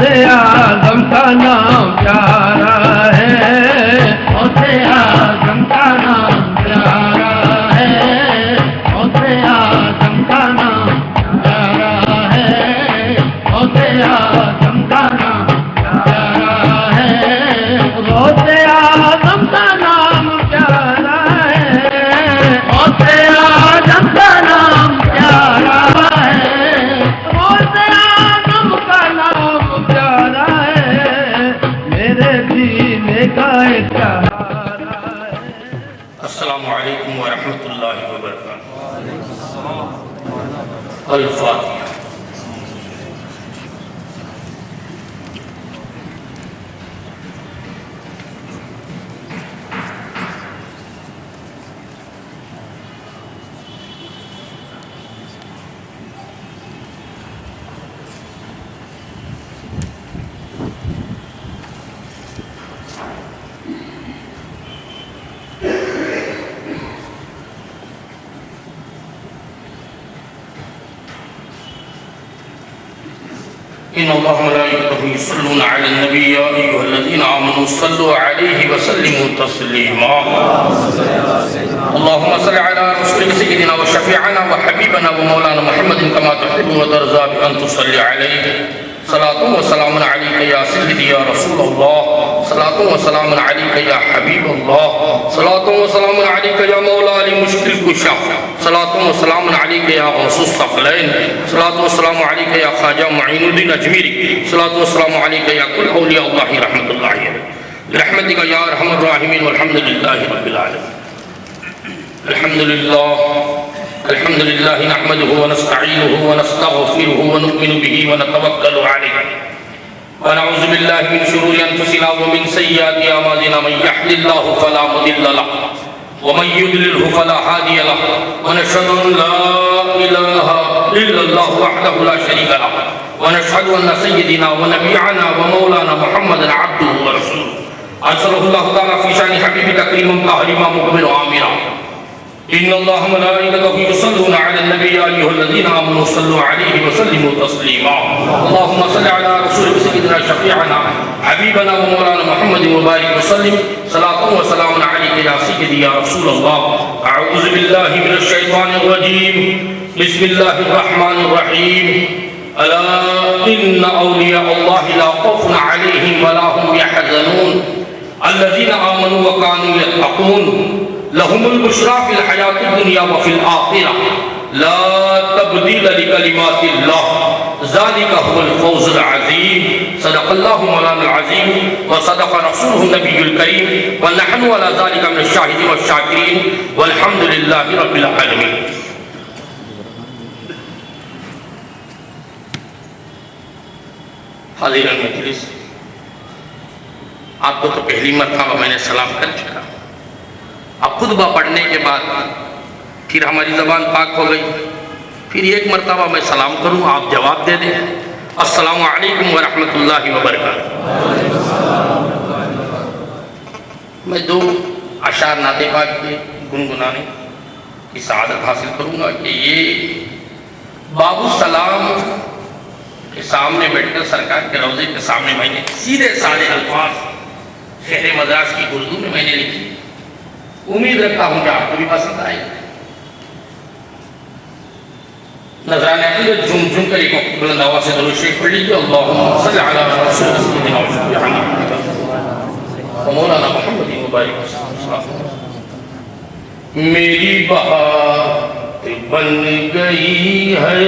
غوث اعظم کا نام پیارا ہے، غوث اعظم کا نام پیارا ہے، غوث اعظم کا نام پیارا ہے، غوث اعظم کا نام پیارا ہے، غوث اعظم کا نام پیارا ہے، غوث اعظم کا نام پیارا ہے، غوث اعظم کا نام پیارا ہے، میرے سینے کا ایک سہارا ہے۔ السلام علیکم ورحمۃ اللہ وبرکاتہ۔ الفاتحہ۔ إن الله وملائكته يصلون على النبي يا أيها الذين آمنوا صلوا عليه وسلموا تسليما اللهم صل على رسولك سيدنا وشفيعنا وحبيبنا ومولانا محمد كما تحب وترضى بأن تصلي عليه صلاة وسلام عليك يا سيدي يا رسول الله صلاة وسلام عليك يا حبيب الله صلاة وسلام عليك يا مولا لمشكل الكشا صلاة وسلام عليك يا غوث الثقلين صلاة والسلام عليك يا خواجہ معین الدین اجمیری صلاة والسلام عليك يا كل أولياء الله رحمة الله عليه برحمتك يا أرحم الراحمين والحمد لله رب العالمين الحمد لله نحمده ونستعينه ونستغفره ونؤمن به ونتوكل عليه ونعوذ بالله من شرور أنفسنا ومن سيئات أعمالنا من يهد الله فلا مضل له ومن يضلله فلا هادي له ونشهد أن لا إله إلا الله وحده لا شريك له ونشهد أن سيدنا ونبينا ومولانا محمدا عبده ورسوله أرسله الله تعالى في شأن حبيبك كريما طاهرا مقبلا آمنا إن الله وملائكته يصلون على النبي يا أيها الذين آمنوا صلوا عليه وسلموا تسليما اللهم صل على رسولك سيدنا شفيعنا حبيبنا ومولانا محمد وبارك وسلم صلاة وسلام عليك يا سيدي يا رسول الله أعوذ بالله من الشيطان الرجيم بسم الله الرحمن الرحيم ألا إن أولياء الله لا خوف عليهم ولا هم يحزنون الذين آمنوا وكانوا يتقون لهم البشرى في الحياة الدنيا وفي الآخرة لا تبديل لكلمات الله ذلك هو الفوز العظيم صدق الله مولانا العظيم وصدق رسوله النبي الكريم ونحن على ذلك من الشاهدين والشاكرين والحمد لله رب العالمين۔ حاضرین مجلس، آپ کو تو پہلی مرتبہ میں نے سلام کر چکا، اب خطبہ پڑھنے کے بعد پھر ہماری زبان پاک ہو گئی، پھر ایک مرتبہ میں سلام کروں، آپ جواب دے دیں۔ السلام علیکم ورحمۃ اللہ وبرکاتہ۔ میں دو اشعار نعت پاک کے گنگنانے کی سعادت حاصل کروں گا کہ یہ باب السلام کے سامنے بیٹھ کر سرکار کے روضے کے سامنے میں نے سیدھے سادے الفاظ شہر مدراس کی اردو میں نے لکھی، امید رکھتا ہوں کہ آپ کو بھی پسند آئے۔ نظرانہ عقیدت جھوم جھوم کر ایک وقت بلند آواز سے درود شریف پڑھ لیجیے۔ اللہم صل علی رسول سیدنا و شفیعنا و مولانا محمد مبارک وسلم۔ میری بات بن گئی ہے،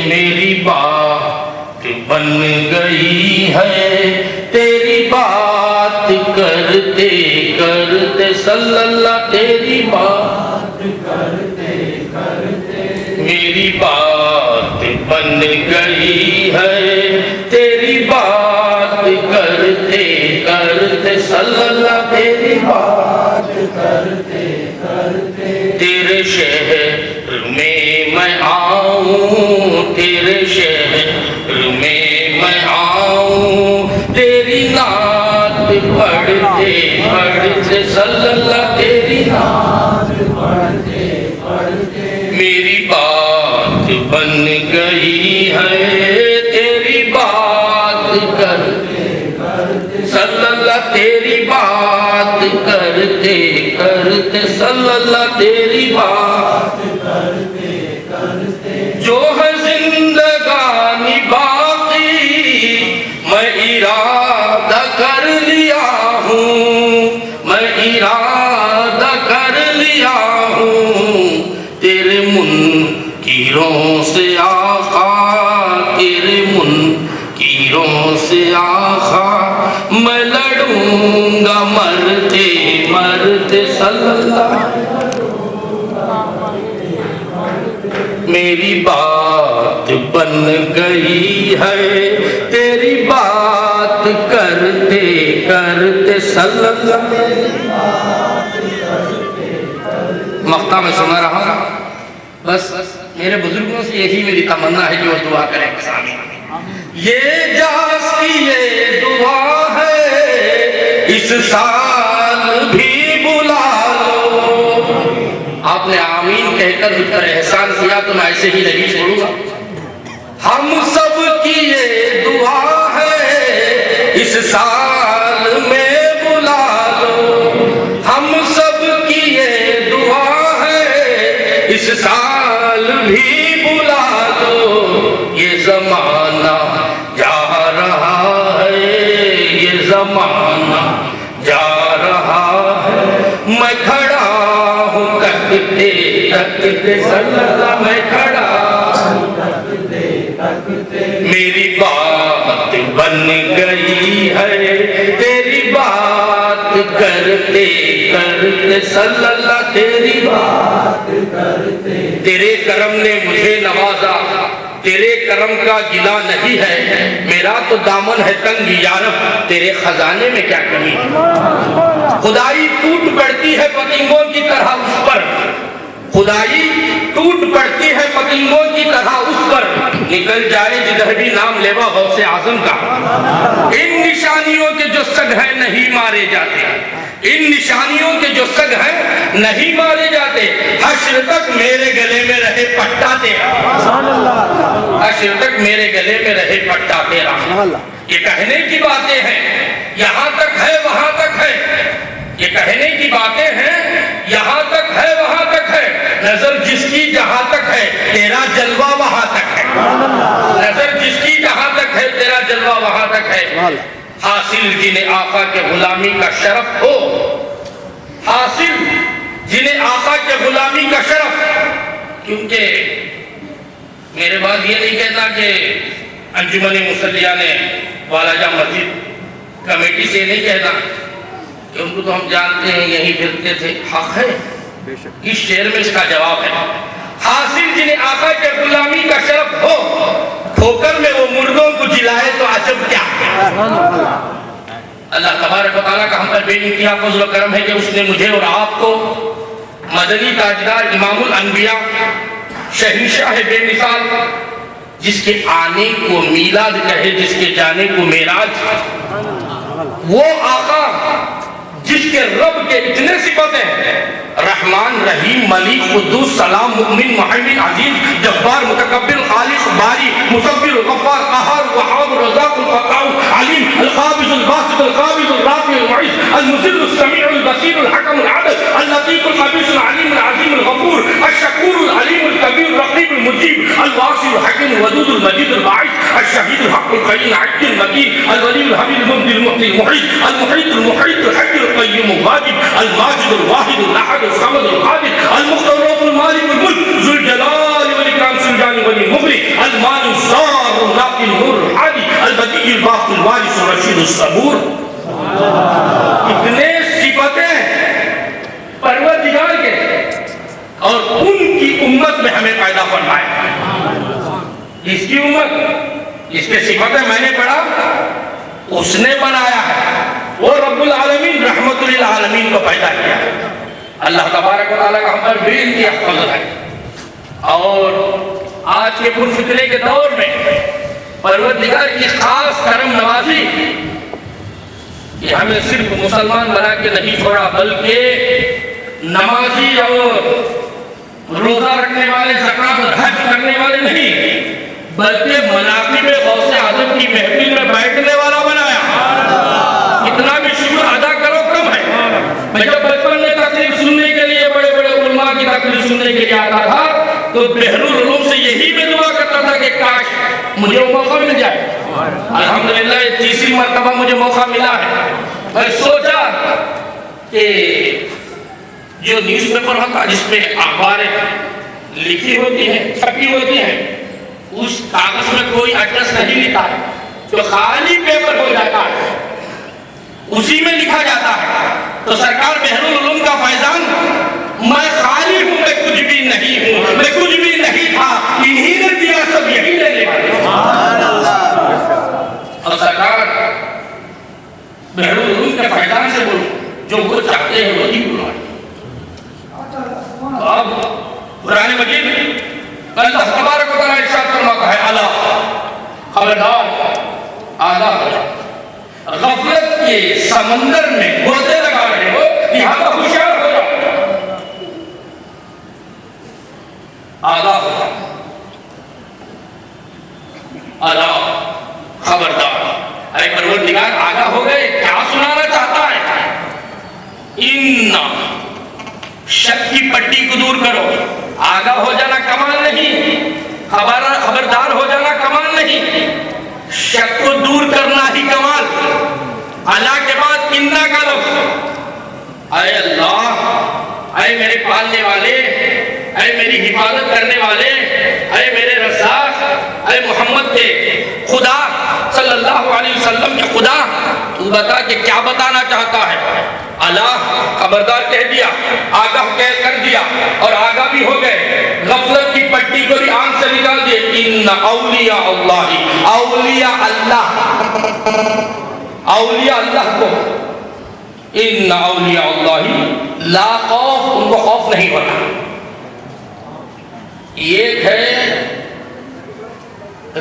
میری بات بن گئی ہے، تیری بات کرتے کرتے صلی اللہ، تیری بات کرتے کرتے میری بات بن گئی ہے، تیری بات کرتے کرتے صلی اللہ، تیری بات کرتے کرتے تیرے شہر میں میں آؤں، تیرے شہر میں میں آؤں، تیری نعت پڑھتے پڑھتے صلی اللہ، تیری نعت پڑھتے پڑھتے میری بات بن گئی ہے، تیری بات کرتے صلی اللہ تیری بات جو ہے زندگانی باقی میں ارادہ کر لیا ہوں میں ارادہ کر لیا ہوں تیرے منکروں سے آقا تیرے منکروں سے آقا میں لڑوں گا مرتے مرتے صلی اللہ میری بات بن گئی ہے تیری بات کرتے کرتے صلی اللہ مقطع میں سنا رہا ہوں بس میرے بزرگوں سے یہی میری تمنا ہے کہ وہ دعا کریں یہ جاس کی یہ دعا ہے اس سال بھی بلا لو آپ نے آمین کہہ کر مجھ پر احسان کیا تو میں ایسے ہی نہیں چھوڑوں گا ہم سب کی یہ دعا ہے اس سال میں بلا لو ہم سب کی یہ دعا ہے اس سال بھی بلا لو یہ زمانہ جا رہا ہے یہ زمانہ جا رہا ہے میں کھڑا ہوں تکتے تکتے صلی اللہ میں کھڑا ہوں میری بات بن گئی ہے تیری بات کرتے کرتے صلی اللہ تیری بات کرتے تیرے کرم نے مجھے نوازا تیرے کرم کا گلہ نہیں ہے میرا تو دامن ہے تنگ یارب تیرے خزانے میں کیا کمی ہے خدائی ٹوٹ پڑتی ہے پتنگوں کی طرح اس پر خدائی ٹوٹ پڑتی ہے پتنگوں کی طرح اس پر نکل جائے جدھر بھی نام لیوا غوث اعظم کا ان نشانیوں کے جو سگ ہیں نہیں مارے جاتے ان نشانیوں کے جو سگ ہیں نہیں مارے جاتے حشر تک میرے گلے میں رہے پٹا تیرا حشر تک میرے گلے میں رہے پٹا تیرا یہ کہنے کی باتیں ہیں یہاں تک ہے وہاں تک ہے یہ کہنے کی باتیں ہیں یہاں تک ہے وہاں تک ہے نظر جس کی جہاں تک ہے تیرا جلوہ وہاں تک ہے نظر جس کی جہاں تک ہے تیرا جلوہ وہاں تک ہے حاصل جنہیں آقا کے غلامی کا شرف ہو حاصل جنہیں آقا کے غلامی کا شرف کیونکہ میرے بعد یہ نہیں کہتا کہ انجمن مصلیہ نے والاجہ مسجد کمیٹی سے نہیں کہتا کہ ان کو تو ہم جانتے ہیں یہی پھرتے تھے حق ہے اس شعر میں اس کا جواب ہے حاصل جنہیں آقا کے غلامی کا شرف ہو ٹھوکر میں وہ مردوں کو جلائے تو عجب کیا اللہ تبارک و تعالیٰ کا ہم پر بے انتہا فضل و کرم ہے کہ اس نے مجھے اور آپ کو مدنی تاجدار امام الانبیاء شہنشاہ بے مثال جس کے آنے کو میلاد کہے جس کے جانے کو معراج وہ آقا جس کے رب کے اتنے صفتیں رحمان رحیم ملیک قدوس سلام مؤمن محمد عزیز جبار متکبر خالق باری مصبر غفار قہار وہاب رزاق الفتاح علیم القابض الباسط القابض الرافع المعز المذل السمیع البصیر الحکم العدل اللطیف الخبیر العلیم العظیم الغفور الشکور العلیم الکبیر الرقیب المجیب الواصل الحکیم الودود المجید الباعث الشہید الحق القیم العدل المکین الولی الحمید المبدی المحیی المحیط المحیط المحیط الحق القیم الواجب الماجد الواحد الاحد الصمد القادر المختار المالك الملك ذو الجلال والاكرام سلجان ولي مغري المال الزار الناقي النور الحادي البديع الباقي الوارث الرشيد الصبور اتنے صفتیں پروردگار کے اور ان کی امت میں ہمیں پیدا فرمائے اس کی امت اس کے صفتیں میں نے پڑھا اس نے بنایا ہے وہ رب العالمین رحمت للعالمین کو پیدا کیا اللہ تبارک و تعالیٰ کا ہم پر بے انتہا فضل ہے اور آج کے پرفتنے کے دور میں پروردگار کی خاص کرم نوازی کہ ہمیں صرف مسلمان بنا کے نہیں چھوڑا بلکہ نمازی اور روزہ رکھنے والے زکوٰۃ اور حج کرنے والے نہیں بلکہ مناقب غوث اعظم کی محفل میں بیٹھنے والا بنایا اتنا بھی شکر ادا کرو کم ہے میں جب بچپن میں تقریر سننے کے لیے تقریر سننے کے لیے آتا تھا تو بحر العلوم سے یہی میں دعا کرتا تھا کہ کاش مجھے وہ موقع مل جائے. الحمدللہ یہ تیسری مرتبہ مجھے موقع ملا ہے. میں سوچا کہ جو نیوز پیپر ہوتا جس میں اخباریں لکھی ہوتی ہیں چھپی ہوتی ہیں اس کاغذ میں کوئی ایڈریس نہیں لکھا ہے جو خالی پیپر ہو جاتا ہے اسی میں لکھا جاتا ہے. تو سرکار بحر العلوم کا فیضان میں خالی ہوں میں کچھ بھی نہیں ہوں میں کچھ بھی نہیں تھا انہی نے دیا سب یہی لینے والے. اور سرکار بحر العلوم کے فیضان سے بولو جو وہ چاہتے ہیں وہی بلوائے. اب قرآن مجید اللہ تبارک و تعالیٰ ارشاد فرماتا ہے الا خبردار آگاہ غفلت کے سمندر میں گوتے لگا رہے ہو لہذا ہوشیار ہو جاؤ. آگاہ ہو جاؤ الا خبردار. ارے پروردگار آگاہ ہو گئے کیا سنانا چاہتا ہے؟ ان شک کی پٹی کو دور کرو. آگاہ ہو جانا کمال نہیں خبردار ہو جانا کمال نہیں شک کو دور کرنا ہی کمال. اللہ کے بعد انا کا لفظ اے اللہ اے میرے پالنے والے اے میری حفاظت کرنے والے اے میرے رزاق اے محمد کے خدا صلی اللہ علیہ وسلم کے خدا تو بتا کہ کیا بتانا چاہتا ہے. اللہ خبردار کہہ دیا آگاہ کہہ کر دیا اور آگاہ بھی ہو گئے. غفلت کی پٹی کو بھی آنکھ سے نکال دیے. ان اولیاء اللہ اولیاء اللہ کو ان اولیاء اللہ لا خوف ان کو خوف نہیں ہوتا. ایک ہے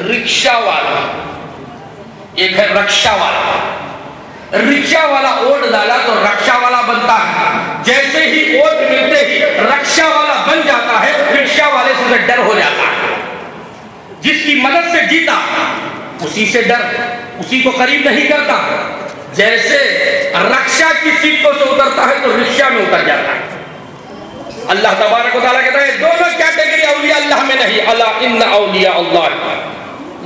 رکشہ والا ایک ہے رکشہ والا. رکشہ والا اوٹ ڈالا تو رکشہ والا بنتا ہے. جیسے ہی اوٹ ملتے ہی رکشہ والا بن جاتا ہے رکشہ والے سے ڈر ہو جاتا ہے. جس کی مدد سے جیتا اسی سے ڈر اسی کو قریب نہیں کرتا. جیسے رکشہ کی سیٹوں سے اترتا ہے تو رکشہ میں اتر جاتا ہے. اللہ تبارک و تعالیٰ کہتا ہے دونوں کیٹیگری اولیاء اللہ میں نہیں. الا ان اولیاء اللہ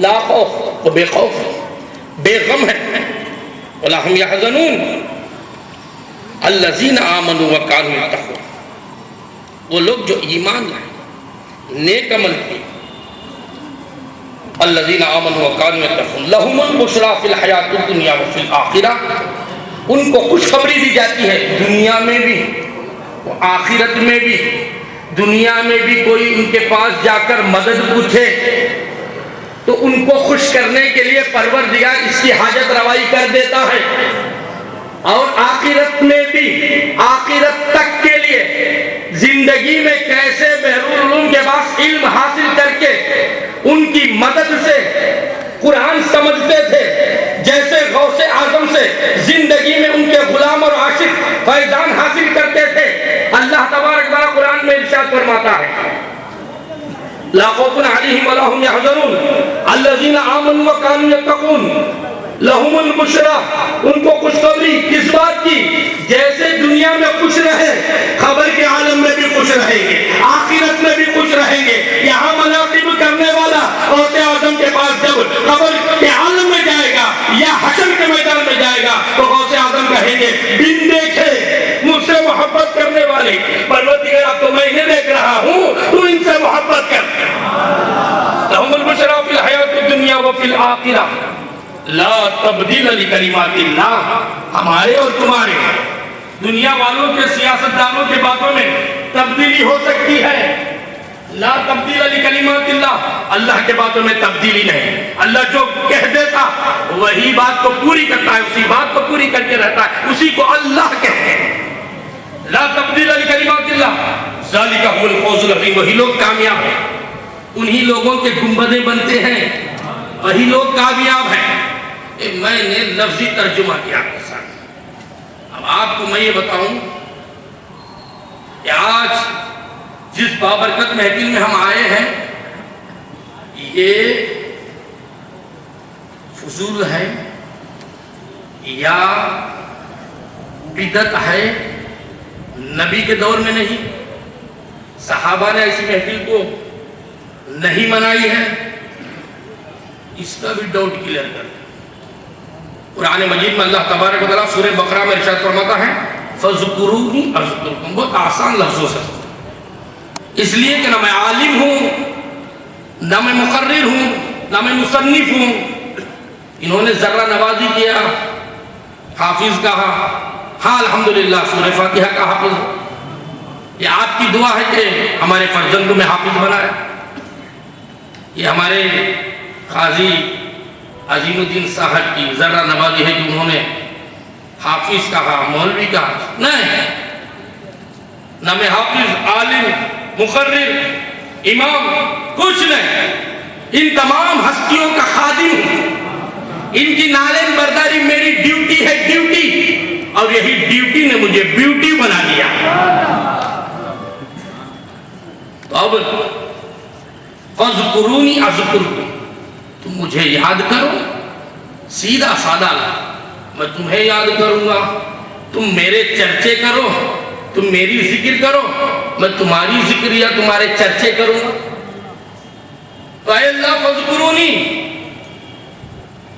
لا خوف وہ بے خوف بے غم ہے ولا هم يحزنون الذين آمنوا وكانوا يتقون. وہ لوگ جو ایمان لائے نیک عمل کیے الذين آمنوا وكانوا يتقون لهم البشرى في الحیات الدنیا وفي الآخرہ. ان کو خوشخبری دی جاتی ہے دنیا میں بھی آخرت میں بھی. دنیا میں بھی کوئی ان کے پاس جا کر مدد پوچھے تو ان کو خوش کرنے کے لیے پروردگار اس کی حاجت روائی کر دیتا ہے. اور آخرت میں بھی آخرت تک کے لیے زندگی میں کیسے بحر العلوم کے پاس علم حاصل کر کے ان کی مدد سے قرآن سمجھتے تھے جیسے غوث اعظم سے زندگی میں ان کے غلام اور عاشق فیضان حاصل کرتے تھے. اللہ تبارک تعالیٰ قرآن میں ارشاد فرماتا ہے لا خوف علیہم ولا هم يحزنون الذين آمنوا وكانوا يتقون لهم البشرى. ان کو خوشخبری کس بات کی؟ جیسے دنیا میں خوش رہے خبر کے عالم میں بھی خوش رہیں گے آخرت میں بھی خوش رہیں گے. یہاں مناقب کرنے والا غوث اعظم کے پاس جب خبر کے عالم میں جائے گا یا حشر کے میدان میں جائے گا تو غوث اعظم کہیں گے بن دیکھے مجھ سے محبت کرنے والے پروردگار اب تو میں انہیں دیکھ رہا ہوں تو ان سے محبت کر. لهم البشرى في الحیات الدنیا وفي الآخرہ لا تبدیل لکلمات اللہ. ہمارے اور تمہارے دنیا والوں کے سیاستدانوں کے باتوں میں تبدیلی ہو سکتی ہے. لا تبدیل لکلمات اللہ اللہ کے باتوں میں تبدیلی نہیں. اللہ جو کہہ دیتا وہی بات کو پوری کرتا ہے اسی بات کو پوری کر کے رہتا ہے اسی کو اللہ کہتے ہیں. لا تبدیل لکلمات اللہ ذالک هو الفوز العظیم. وہی لوگ کامیاب ہیں انہی لوگوں کے گنبدیں بنتے ہیں وہی لوگ کامیاب ہیں. میں نے لفظی ترجمہ کیا آپ کے ساتھ. اب آپ کو میں یہ بتاؤں کہ آج جس بابرکت محفل میں ہم آئے ہیں یہ فضول ہے یا بدعت ہے. نبی کے دور میں نہیں صحابہ نے ایسی محفل کو نہیں منائی ہے، اس کا بھی ڈاؤٹ کلیئر کر دیں۔ قرآن مجید میں اللہ تبارک و تعالیٰ سورہ بقرہ میں ارشاد فرماتا ہے فَذْكُرُونِي أَذْكُرْكُمْ، بہت آسان لفظوں سے، اس لیے کہ نہ میں عالم ہوں، نہ میں مقرر ہوں، نہ میں مصنف ہوں۔ انہوں نے ذرہ نوازی کیا، حافظ کہا، ہاں الحمدللہ سورہ فاتحہ کا حافظ ہوں۔ یہ آپ کی دعا ہے کہ ہمارے فرزند میں حافظ بنائے، یہ ہمارے قاضی عظیم الدین صاحب کی ذرہ نوازی ہے کہ انہوں نے حافظ کہا، مولوی کہا۔ نہیں، نہ میں حافظ، عالم، مقرر، امام، کچھ نہیں، ان تمام ہستیوں کا خادم ہوں۔ ان کی نالین برداری میری ڈیوٹی ہے، ڈیوٹی، اور یہی ڈیوٹی نے مجھے بیوٹی بنا دیا۔ تو اب فَذْكُرُونِي أَذْكُرْكُمْ، تم مجھے یاد کرو، سیدھا سادہ، میں تمہیں یاد کروں گا۔ تم میرے چرچے کرو، تم میری ذکر کرو، میں تمہاری ذکر یا تمہارے چرچے کروں گا۔ تو اے اللہ فَذْكُرُونِي،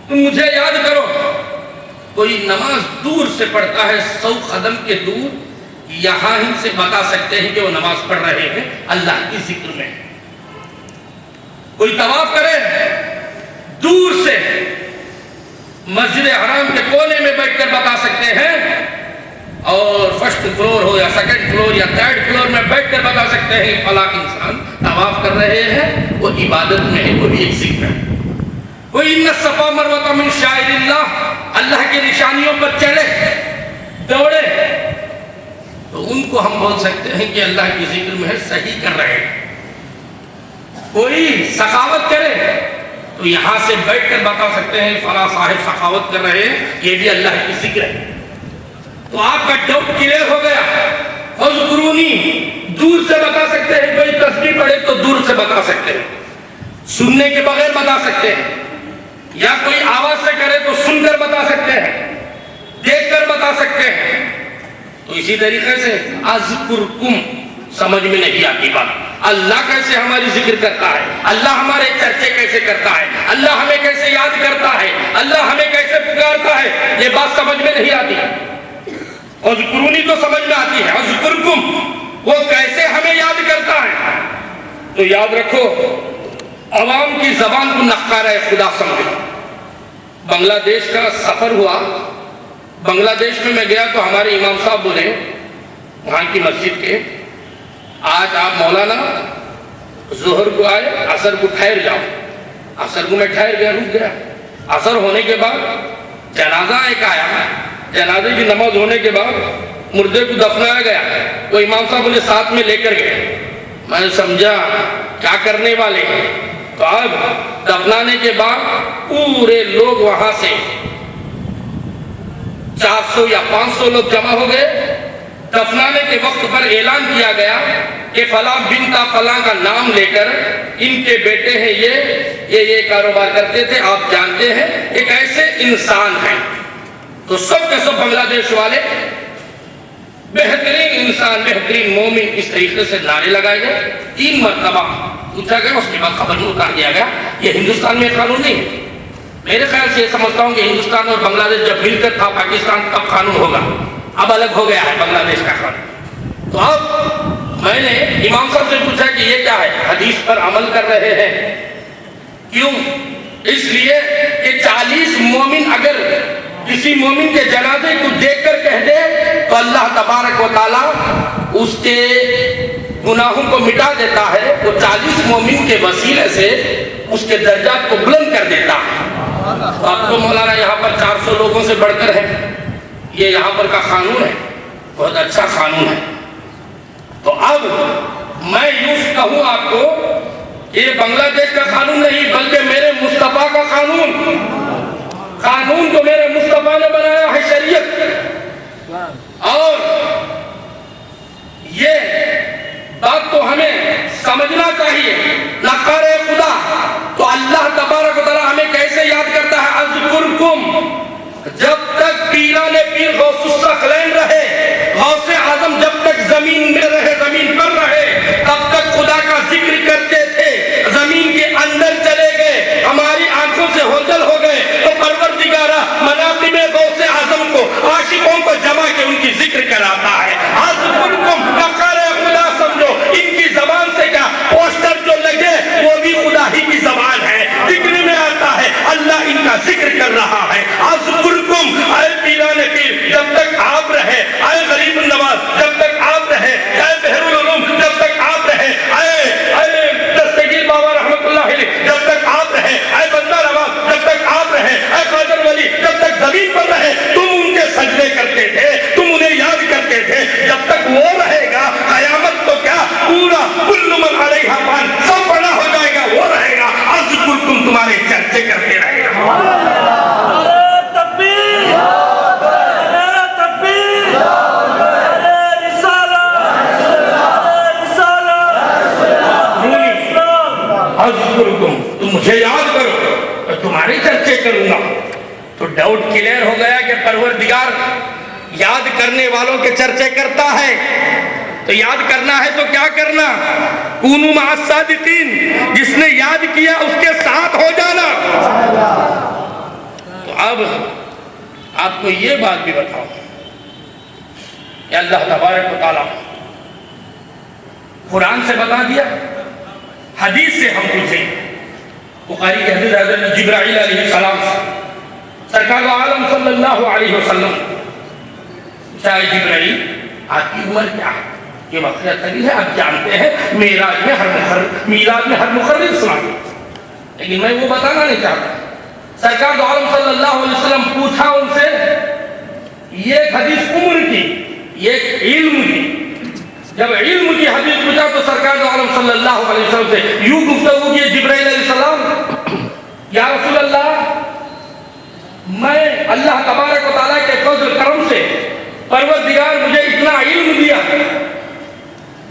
تم مجھے یاد کرو۔ کوئی نماز دور سے پڑھتا ہے، 100 قدم کے دور، یہاں ہی سے بتا سکتے ہیں کہ وہ نماز پڑھ رہے ہیں اللہ کی ذکر میں۔ کوئی طواف کرے دور سے، مسجد حرام کے کونے میں بیٹھ کر بتا سکتے ہیں، اور فرسٹ فلور ہو یا سیکنڈ فلور یا تھرڈ فلور میں بیٹھ کر بتا سکتے ہیں فلاں انسان طواف کر رہے ہیں، وہ عبادت میں ہے، وہ بھی ایک ذکر ہے۔ کوئی ان الصفا مروہ من شعائر اللہ، اللہ کی نشانیوں پر چڑھے دوڑے، تو ان کو ہم بول سکتے ہیں کہ اللہ کی ذکر میں صحیح کر رہے ہیں۔ کوئی سخاوت کرے تو یہاں سے بیٹھ کر بتا سکتے ہیں فلاں صاحب سخاوت کر رہے ہیں، یہ بھی اللہ کی ذکر ہے۔ تو آپ کا ڈاؤٹ کلیئر ہو گیا۔ فَذْكُرُونِي، دور سے بتا سکتے ہیں، کوئی تسبیح پڑھے تو دور سے بتا سکتے ہیں، سننے کے بغیر بتا سکتے ہیں، یا کوئی آواز سے کرے تو سن کر بتا سکتے ہیں، دیکھ کر بتا سکتے ہیں۔ تو اسی طریقے سے اذکرکم، سمجھ میں نہیں آتی بات، اللہ کیسے ہماری ذکر کرتا ہے، اللہ ہمارے چرچے کیسے کرتا ہے، اللہ ہمیں کیسے یاد کرتا ہے، اللہ ہمیں کیسے پکارتا ہے، یہ بات سمجھ میں نہیں آتی۔ اذکرونی تو سمجھ میں آتی ہے، اذکرکم وہ کیسے ہمیں یاد کرتا ہے۔ تو یاد رکھو، عوام کی زبان کو نقارہ خدا سمجھو۔ بنگلہ دیش کا سفر ہوا، بنگلہ دیش میں گیا تو ہمارے امام صاحب بولے وہاں کی مسجد کے، آج آپ مولانا ظہر کو آئے، عصر کو ٹھہر جاؤ۔ عصر کو میں ٹھہر گیا، رک گیا۔ عصر ہونے کے بعد جنازہ ایک آیا، جنازے کی نماز ہونے کے بعد مردے کو دفنایا گیا، وہ امام صاحب مجھے ساتھ میں لے کر گئے۔ میں نے سمجھا کیا کرنے والے، تو اب دفنانے کے بعد پورے لوگ وہاں سے 400 یا 500 لوگ جمع ہو گئے۔ دفنانے کے وقت پر اعلان کیا گیا کہ فلاں بنتا فلاں کا نام لے کر ان کے بیٹے ہیں، یہ کاروبار کرتے تھے، آپ جانتے ہیں، ایک ایسے انسان ہیں۔ تو سب کے سب بنگلہ دیش والے بہترین انسان، بہترین مومن، اس طریقے سے نعرے لگائے گئے۔ 3 مرتبہ پوچھا گیا، اس کے بعد خبر میں اتار دیا گیا۔ یہ ہندوستان میں قانون نہیں ہے۔ میرے خیال سے یہ سمجھتا ہوں کہ ہندوستان اور بنگلہ دیش جب مل کر تھا پاکستان تب قانون ہوگا، اب الگ ہو گیا ہے بنگلہ دیش کا قانون۔ تو اب میں نے امام صاحب سے پوچھا کہ یہ کیا ہے، حدیث پر عمل کر رہے ہیں، کیوں؟ اس لیے کہ 40 مومن اگر کسی مومن کے جنازے کو دیکھ کر کہہ دے تو اللہ تبارک و تعالیٰ اس کے گناہوں کو مٹا دیتا ہے، وہ 40 مومن کے وسیلے سے اس کے درجات کو بلند کر دیتا ہے۔ تو آپ کو مولانا یہاں پر 400 لوگوں سے بڑھ کر ہے، یہ یہاں پر کا قانون ہے، بہت اچھا قانون ہے۔ تو اب میں یوں کہوں آپ کو، یہ بنگلہ دیش کا قانون نہیں بلکہ میرے مصطفیٰ کا قانون جو میرے مصطفیٰ نے بنایا ہے، شریعت۔ اور یہ بات تو ہمیں سمجھنا چاہیے، نقار خدا تو اللہ تبارک و تعالیٰ ہمیں کیسے یاد کرتا ہے، اذکرکم، جب تک پیران پیر غوث الثقلین رہے، غوث اعظم جب تک زمین میں رہے، زمین پر رہے، تب تک خدا کا ذکر کرتے تھے، زمین کے اندر چلے گئے، ہماری آنکھوں سے اوجھل ہو گئے، تو پروردگارہ مناقب غوث اعظم کو، عاشقوں کو جمع کے ان کی ذکر کراتا ہے۔ اذکرکم فقال خدا سمجھو، ان کی زبان سے کیا پوسٹر جو لگے وہ بھی خدا ہی کی زبان ہے، دکھنے میں آتا ہے اللہ ان کا ذکر کر رہا ہے۔ اذکرکم، اے پیران پیر جب تک آپ رہے، اے غریب النواز جب تک آپ رہے، اے بحر العلوم جب تک آپ رہے، اے دستگیر بابا رحمت اللہ علیہ جب تک آپ رہے، اے بندہ نواز جب تک آپ رہے، اے قادر ولی جب تک زمین پر رہے، تم ان کے سجدے کرتے تھے، تم انہیں یاد کرتے تھے۔ جب تک وہ رہے گا قیامت تو کیا پورا کل من علیہا فان سب بڑا ہو جائے گا، وہ رہے گا۔ اذکرکم تمہارے چرچے کرتے رہے گا۔ تم مجھے یاد کرو تو تمہارے چرچے کروں گا۔ تو ڈاؤٹ کلیئر ہو گیا کہ پروردگار یاد کرنے والوں کے چرچے کرتا ہے، تو یاد کرنا ہے تو کیا کرنا؟ کونوا مع الصادقین، جس نے یاد کیا اس کے ساتھ ہو جانا۔ تو اب آپ کو یہ بات بھی بتاؤ کہ اللہ تبارک و تعالیٰ قرآن سے بتا دیا، حدیث سے ہم پوچھیں۔ بخاری کی حدیث حضرت جبرائیل علیہ السلام سے سرکار عالم صلی اللہ علیہ وسلم، چاہے جبرائیل آپ کی عمر کیا ہے؟ یہ واقعہ طویل ہے، آپ جانتے ہیں، میلاد میں ہر مخرر سناتے، لیکن میں وہ بتانا نہیں چاہتا۔ سرکار عالم صلی اللہ علیہ وسلم پوچھا ان سے، یہ ایک حدیث عمر کی، یہ ایک علم کی۔ جب علم کی حدیث پوچھا تو سرکار عالم صلی اللہ علیہ وسلم سے یوں گفتگو کی جبرائیل علیہ السلام، یا رسول اللہ، میں اللہ تبارک و تعالیٰ کے فضل کرم سے پروردگار مجھے اتنا علم دیا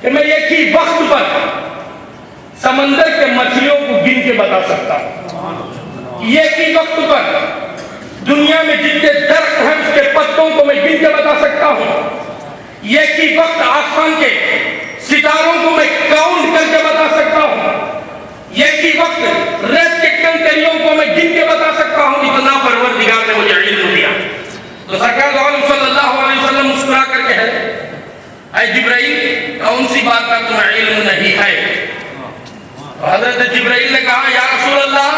کہ میں ایک ہی وقت پر سمندر کے مچھلیوں کو گن کے بتا سکتا ہوں، ایک ہی وقت پر دنیا میں جتنے درخت ہیں اس کے پتوں کو میں گن کے بتا سکتا ہوں، ایک ہی وقت آسمان کے ستاروں کو میں کاؤنٹ کر کے بتا سکتا ہوں، ایک ہی وقت ریت کے کنکریوں کو میں گن کے بتا سکتا ہوں، اتنا پروردگار نے مجھے علم دیا۔ تو سرکار عالم صلی اللہ علیہ وسلم مسکرا کر کہے، اے جبرائیل کون سی بات کا تمہیں علم نہیں ہے؟ حضرت جبرائیل نے کہا، یا رسول اللہ،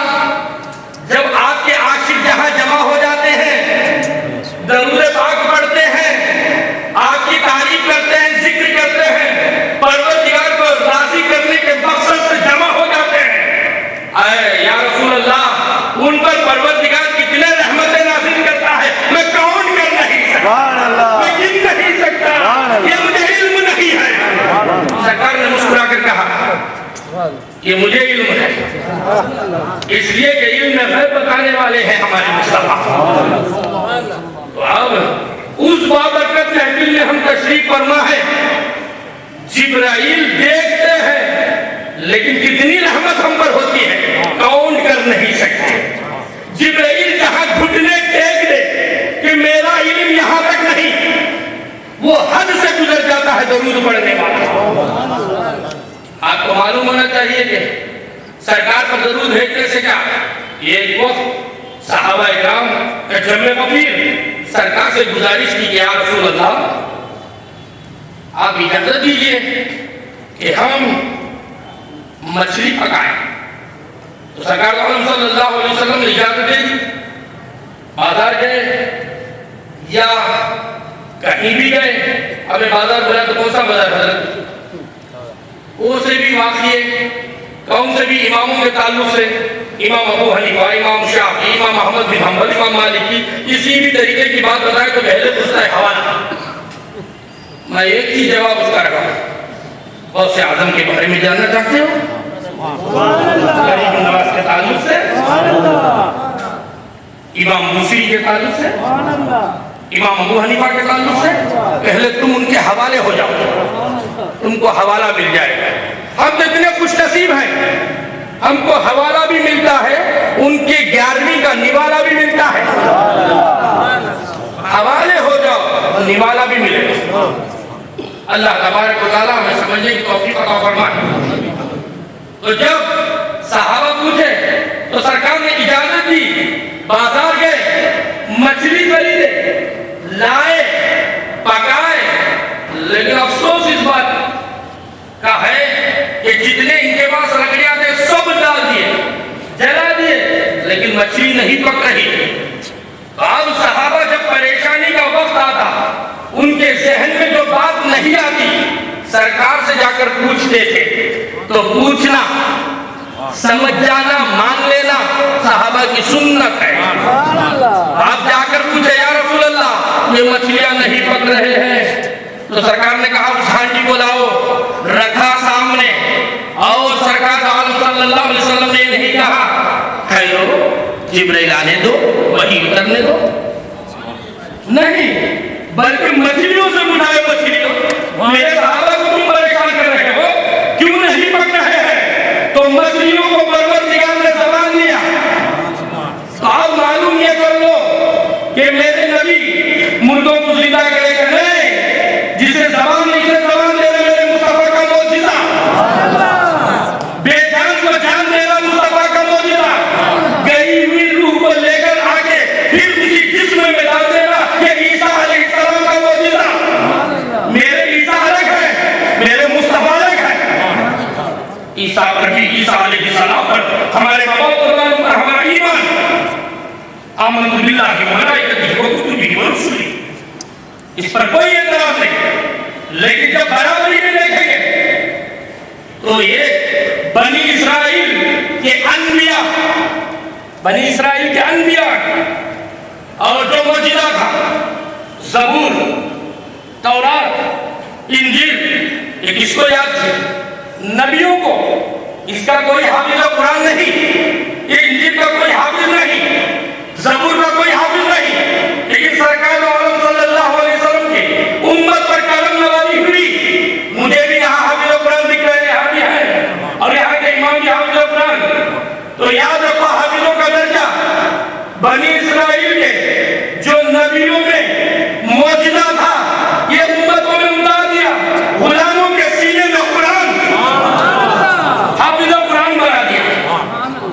جب آپ کے عاشق جہاں جمع ہو جاتے ہیں، درود پاک پڑھتے ہیں، آپ کی تعریف کرتے ہیں، ذکر کرتے ہیں، پروردگار کو راضی کرنے کے مقصد سے جمع ہو جاتے ہیں، اے یا رسول اللہ، ان پر پروردگار کتنے رحمتیں نازل کرتا ہے میں کاؤنٹ کر نہیں سکتا، میں گن نہیں سکتا، یہ مجھے علم نہیں ہے۔ سرکار نے مسکرا کر کہا، یہ مجھے علم ہے، اس لیے کہ علم غیب بتانے والے ہیں ہمارے مصطفیٰ۔ تو اب اس بابرکت محفل میں ہم تشریف فرما ہے، جبرائیل دیکھتے ہیں لیکن کتنی رحمت ہم پر ہوتی ہے کاؤنٹ کر نہیں سکتے۔ جبرائیل جہاں گھٹنے ٹیک دے کہ میرا علم یہاں تک نہیں، وہ حد سے گزر جاتا ہے درود پڑھنے والا۔ آپ کو معلوم ہونا چاہیے کہ سرکار پر درود بھیجنے سے کیا، یہ ایک وقت صحابہ اکرام کا جمع غفیر سرکار سے گزارش کی کہ یا رسول اللہ، آپ اجازت دیجئے کہ ہم مچھلی پکائیں۔ تو سرکار عالم صلی اللہ علیہ وسلم نے اجازت دی، بازار گئے یا کہیں بھی گئے، ہمیں بازار بولا تو کون سا بازار حضرت؟ وہ سے بھی واقعی کون سے بھی اماموں کے تعلق سے، امام ابو حنیفہ، امام شافعی، امام احمد بن حنبل، امام مالکی، کسی بھی طریقے کی بات بتائے تو پہلے پوچھتا ہے حوالہ۔ میں ایک ہی جواب اس کا رکھا، غوث اعظم کے بارے میں جاننا چاہتے ہو؟ غریب نواز کے تعلق سے، امام بوصیری کے تعلق سے، امام ابو حنیفہ کے تعلق سے، پہلے تم ان کے حوالے ہو جاؤ، تم کو حوالہ مل جائے گا۔ ہم تو اتنے خوش نصیب ہیں، ہم کو حوالہ بھی ملتا ہے، ان کے 11ویں کا نوالہ بھی ملتا ہے۔ حوالے ہو جاؤ، نوالہ بھی ملے گا۔ اللہ تبارک و تعالیٰ ہمیں سمجھنے کی توفیق عطا فرمائے۔ تو جب صحابہ پوچھے تو سرکار نے اجازت دی، بازار گئے، مچھلی خریدے، لائے، پکائے، لیکن افسوس اس بات کا ہے کہ جتنے ان کے پاس لکڑیاں تھے سب ڈال دیے، جلا دیے، لیکن مچھلی نہیں پک رہی۔ اب صحابہ جب پریشانی کا وقت آتا، ان کے ذہن میں جو بات نہیں آتی سرکار سے جا کر پوچھتے تھے۔ تو پوچھنا، سمجھ جانا، مان لینا صحابہ کی سنت ہے۔ آپ جا کر پوچھے یا رسول اللہ یہ مچھلیاں نہیں پک رہے ہیں، تو سرکار نے کہا اس ہانڈی کو لاؤ، رکھا سامنے، اور سرکار عالم صلی اللہ علیہ وسلم نے نہیں کہا کھلو جبرائیل آنے دو وہی اترنے دو، نہیں، بلکہ مچھلیوں سے بجھائے، مچھلیوں میرے صحابہ کو تم پریشان کر رہے ہو، کیوں نہیں پک رہے ہیں؟ تو مچھلیوں کو پروردگار نے زبان دیا۔ تو آپ معلوم یہ کر لو کہ میرے نبی مردوں کو زندہ کرے گا نہیں، جسے زبان نہیں سے زبان دے رہے میرے مصطفیٰ کا معجزہ، بے جان کو جان دے رہا مصطفیٰ کا معجزہ، گئی ہوئی روح کو لے کر آگے پھر اسی جسم میں ڈال دے رہا، یہ عیسیٰ علیہ السلام کا معجزہ۔ میرے عیسیٰ الگ ہے، میرے مصطفیٰ الگ ہے۔ عیسیٰ پر بھی، عیسیٰ علیہ السلام پر ہمارے بابا پر ہمارا ایمان، آمنت باللہ وملائکتہ وکتبہ ورسلہ، اس پر کوئی اعتراض نہیں۔ لیکن جب برابری میں دیکھیں گے تو یہ بنی اسرائیل کے انبیاء، بنی اسرائیل کے انبیاء اور جو معجزہ تھا، زبور، تورات، انجیل، یہ کس کو یاد تھے؟ نبیوں کو۔ اس کا کوئی حافظ قرآن نہیں، یہ انجیل کا کوئی حافظ نہیں، زبور کا کوئی حافظ نہیں، لیکن سرکار عالم صلی اللہ علیہ وسلم کی امت پر کرم نوازی ہوئی۔ مجھے بھی یہاں حافظ قرآن دکھ رہے ہیں، یہاں بھی ہیں، اور یہاں کے امام بھی حافظ قرآن۔ تو یاد رکھو حافظوں کا درجہ بنی اسرائیل کے جو نبیوں میں معجزہ تھا یہ امتوں میں اتار دیا، غلاموں کے سینے میں قرآن، حافظ قرآن بنا دیا۔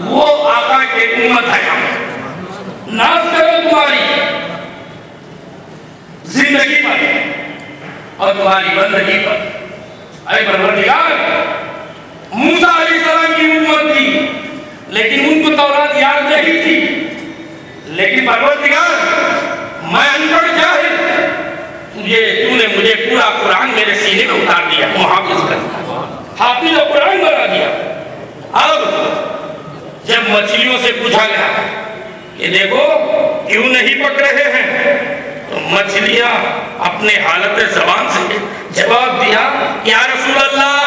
وہ آقا کے امت ہے۔ ناز کرو تمہاری زندگی پر اور تمہاری بندگی پر۔ اے پروردگار، موسیٰ علیہ السلام کی امت تھی لیکن ان کو تورات یاد نہیں تھی، لیکن پروردگار میں ان پڑھ جاہل، تو نے مجھے پورا قرآن میرے سینے میں اتار دیا، محافظ کر دیا، حافظ قرآن بنا دیا۔ اب جب مچھلیوں سے پوچھا گیا کہ دیکھو کیوں نہیں پک رہے ہیں، تو مچھلیاں اپنے حالت زبان سے جواب دیا یا رسول اللہ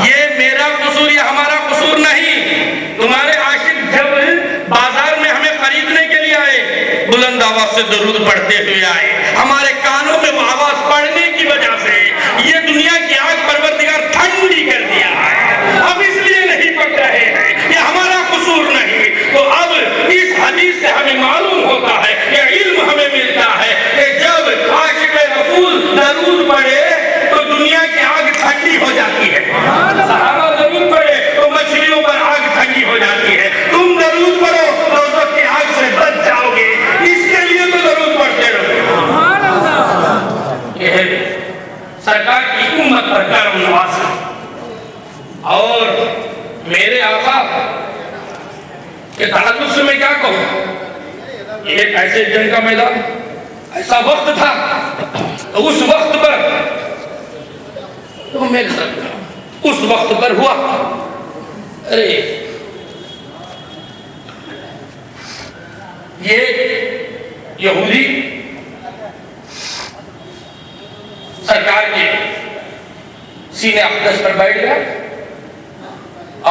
یہ میرا قصور، یہ ہمارا قصور نہیں، تمہارے عاشق جب بازار میں ہمیں خریدنے کے لیے آئے بلند آواز سے درود پڑھتے ہوئے آئے، ہمارے کانوں میں وہ آواز پڑھنے کی وجہ سے یہ دنیا کی آگ پروردگار ٹھنڈی کر دیا ہے، اب اس لیے نہیں پک رہے ہیں، یہ ہمارا قصور نہیں۔ تو اب اس حدیث سے ہمیں معلوم ہوتا ہے، یہ علم ہمیں ملتا ہے کہ جب عاشق رسول درود پڑھے تو دنیا کی آگ ٹھنڈی ہو جاتی ہے، صحابہ درود پڑھے تو مچھلیوں پر آگ ٹھنڈی ہو جاتی ہے، تم درود پڑھو تو دوزخ کی آگ سے بچ جاؤ گے، اس کے لیے تو درود پڑھتے رہو۔ یہ ہے سرکار کی امت پر کرم نوازی۔ اور میرے آقا کہ تعلق سے میں کیا کہوں، ایک ایسے جنگ کا میدان، ایسا وقت تھا، اس وقت پر تو میرے ساتھ اس وقت پر ہوا، ارے یہ یہودی سرکار کے سینے اقدس پر بیٹھ گیا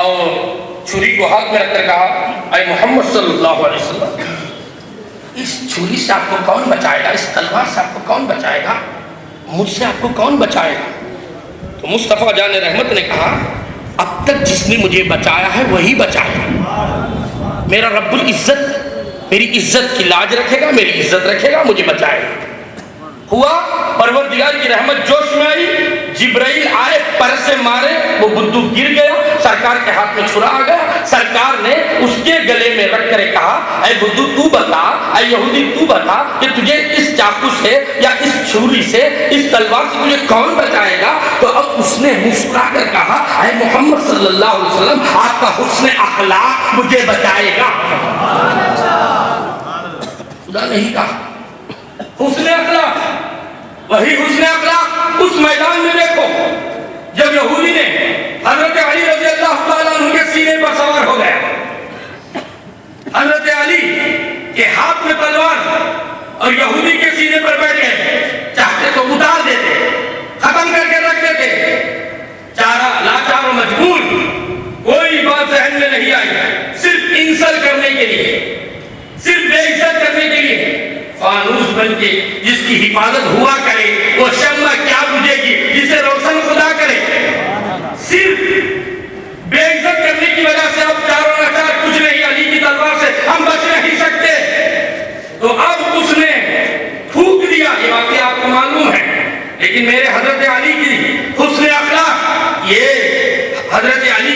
اور چھری کو ہاتھ میں رکھ کر کہا اے محمد صلی اللہ علیہ وسلم اس چھری سے آپ کو کون بچائے گا، اس تلوار سے آپ کو کون بچائے گا، مجھ سے آپ کو کون بچائے گا؟ تو مصطفیٰ جان رحمت نے کہا اب تک جس نے مجھے بچایا ہے وہی بچائے گا، میرا رب العزت میری عزت کی لاج رکھے گا، میری عزت رکھے گا، مجھے بچائے گا۔ ہوا پروردگار کی رحمت جوش میں آئی، جبرائیل آئے پر سے مارے، وہ بدو گر گیا، سرکار کے ہاتھ میں چھرا آ گیا۔ سرکار نے اس کے گلے میں رکھ کر کہا اے بدو تو بتا، اے یہودی تو بتا کہ تجھے اس چاقو سے یا اس چھری سے، اس تلوار سے تجھے کون بچائے گا؟ تو اب اس نے مسکرا کر کہا اے محمد صلی اللہ علیہ وسلم، آپ کا حسن اخلاق مجھے بچائے گا۔ خدا نہیں کہا حسن اخلاق، وہی حسن اخلاق اس میدان میں دیکھو جب یہودی نے حضرت علی رضی اللہ تعالیٰ عنہ کے سینے پر سوار ہو گیا، حضرت علی کے ہاتھ میں تلوار اور یہودی کے سینے پر بیٹھ گئے، چاہتے تو اتار دیتے، ختم کر کے رکھ دیتے، لاچار و مجبور، کوئی بات ذہن میں نہیں آئی، صرف انسل کرنے کے لیے، صرف بے عزت کرنے کے لیے فانوس بن کے جس کی حفاظت ہوا کرے وہ شمع کیا بجھے گی جسے روشن خدا کرے، صرف بے عزت کرنے کی وجہ سے اب چاروں نچار کچھ نہیں، علی کی تلوار سے ہم بچ نہیں سکتے۔ تو اب اس نے پھونک دیا، یہ واقعہ آپ کو معلوم ہے، لیکن میرے حضرت علی کی حسن اخلاق، یہ حضرت علی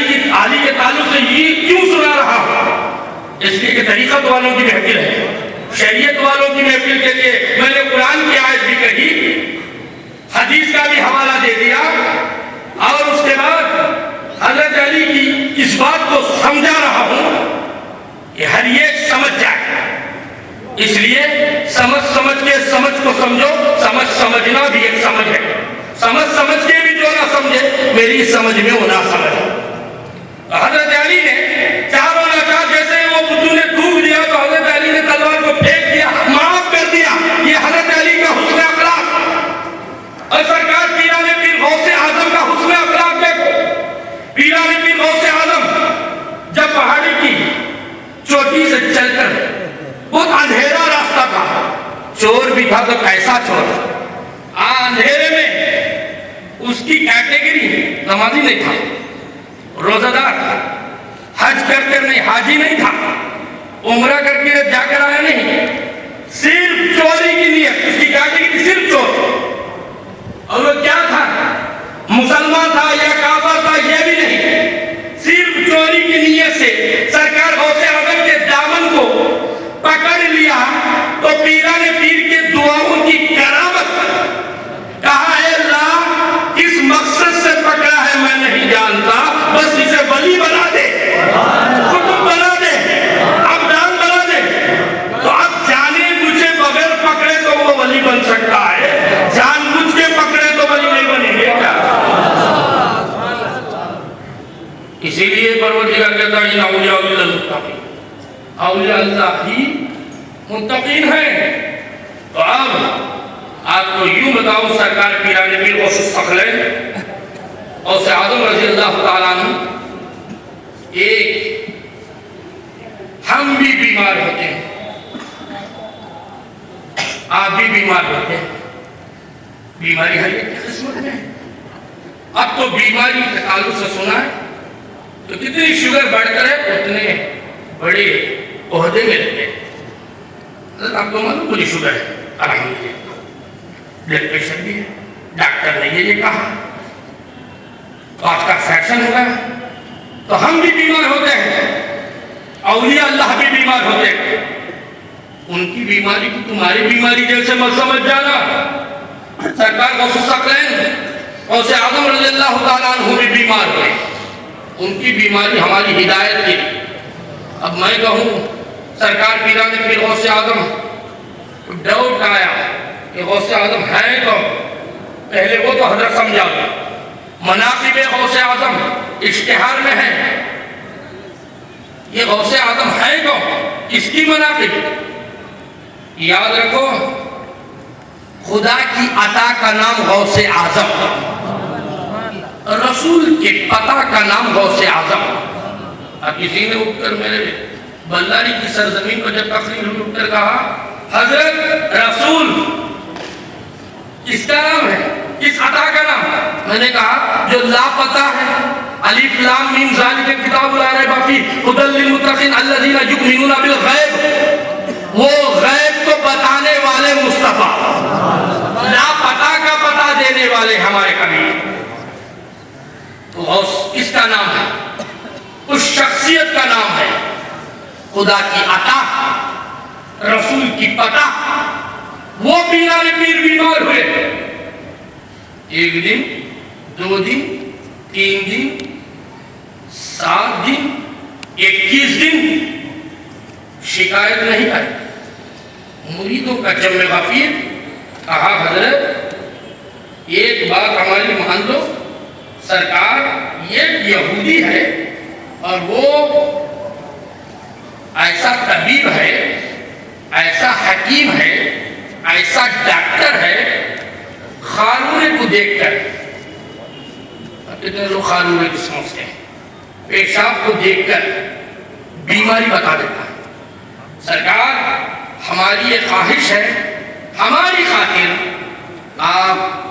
کے تعلق سے یہ کیوں سنا رہا ہوں؟ اس لیے کہ طریقت والوں کی محفل ہے، شریعت والوں کی محفل کے لیے میں نے قرآن کی آیت بھی کہی، حدیث کا بھی حوالہ دے دیا، اور اس کے بعد حضرت علی کی اس بات کو سمجھا رہا ہوں کہ ہر ایک سمجھ جائے، اس لیے سمجھ کے سمجھ کو سمجھو، سمجھنا بھی ایک سمجھ ہے، سمجھ کے بھی جو نہ سمجھے میری سمجھ میں وہ نہ سمجھے۔ حضرت علی نے چاروں نچار جیسے وہ بدو نے تھوک دیا تو حضرت علی نے تلوار کو پھینک دیا، معاف کر دیا، یہ حضرت علی کا حسن اخلاق۔ اور سرکار پیران پیر غوث اعظم کا حسن اخلاق دیکھو، پیران پیر غوث اعظم جب پہاڑی کی چوٹی سے چل کر، بہت اندھیرا راستہ تھا، چور بھی تھا تو کیسا چور، اندھیرے میں اس کی کیٹیگری نمازی نہیں تھا، روزہ دار تھا، حج کر کر نہیں، حاجی نہیں تھا، عمرہ کر کے جا کر آیا نہیں، صرف چوری کی نیت، اس کی کیٹیگری صرف چور۔ اور وہ کیا تھا؟ مسلمان تھا یا کافر تھا یہ بھی نہیں، صرف چوری کی نیت سے سرکار غوث اعظم کے دامن کو پکڑ لیا تو پیران پیر کے دعاؤں کی کرامت، کہا اے اللہ کس مقصد سے پکڑا ہے میں نہیں جانتا، بس اسے ولی بنا دے، قطب بنا دے، عبدال بنا دے۔ تو اب جانے مجھے بغیر پکڑے تو وہ ولی بن سکتا ہے، جان مجھ کے پکڑے تو ولی نہیں بنیں گے کیا؟ اسی لیے پروردگار کہتا ہے اولیاء اللہ المتقین، اولیاء اللہ ہی متقین ہیں۔ تو اب آپ کو یوں بتاؤں، سرکار پیران پیر غوث الثقلین غوث اعظم رضی اللہ تعالیٰ عنہ، ایک ہم بھی بیمار ہوتے ہیں، آپ بھی بیمار ہوتے ہیں، بیماری ہر ایک قسمت میں ہے۔ اب تو بیماری کے تعلق سے سنا ہے تو کتنی شوگر بڑھ کر ہے اتنے بڑے عہدے میں رہتے ہیں۔ حضرت آپ کو معلوم مجھے شوگر ہے، الحمدللہ، بلڈ پریشر بھی ہے، ڈاکٹر نے یہ کہا، تو آج کا فیشن ہو گیا، تو ہم بھی بیمار ہوتے ہیں، اولیاء اللہ بھی بیمار ہوتے ہیں، ان کی بیماری کو تمہاری بیماری جیسے مت سمجھ جانا۔ سرکار غوث الثقلین غوث اعظم رضی اللہ تعالیٰ عنہ بھی بیمار ہوئے، ان کی بیماری ہماری ہدایت کی۔ اب میں کہوں سرکار پیران پیر غوث اعظم، ڈاؤٹ آیا کہ غوث اعظم ہے تو پہلے وہ تو حضرت سمجھا گا، مناقب غوث اعظم اشتہار میں ہے، یہ غوث اعظم ہے تو اس کی مناقب، یاد رکھو خدا کی عطا کا نام غوث اعظم، رسول کے پتہ کا نام غوث اعظم۔ اب کسی نے اٹھ کر میرے بلاری کی سرزمین کو جب تقریر ہوئی اٹھ کر کہا حضرت رسول کس کا نام ہے، کس عطا کا نام؟ میں نے کہا جو لاپتہ ہے، الف لام میم ذالک کتاب لا ریب فیہ ھدی للمتقین الذین یؤمنون بالغیب، وہ غیب کو بتانے والے مصطفیٰ، دینے والے ہمارے حبیب. تو غوث کس کا نام ہے؟ اس شخصیت کا نام ہے. خدا کی عطا، رسول کی پتہ. وہ پیران پیر بیمار ہوئے. 1 دن 2 دن 3 دن 7 دن 21 دن شکایت نہیں آئی. مریدوں کا جمع غفیر کہا حضرت ایک بات ہماری مان لو، سرکار یہ یہودی ہے اور وہ ایسا طبیب ہے، ایسا حکیم ہے، ایسا ڈاکٹر ہے، خارورے کو دیکھ کر، کتنے لوگ خارورے کو سمجھتے ہیں، پیشاب کو دیکھ کر بیماری بتا دیتا ہے. سرکار ہماری یہ خواہش ہے، ہماری خاطر آپ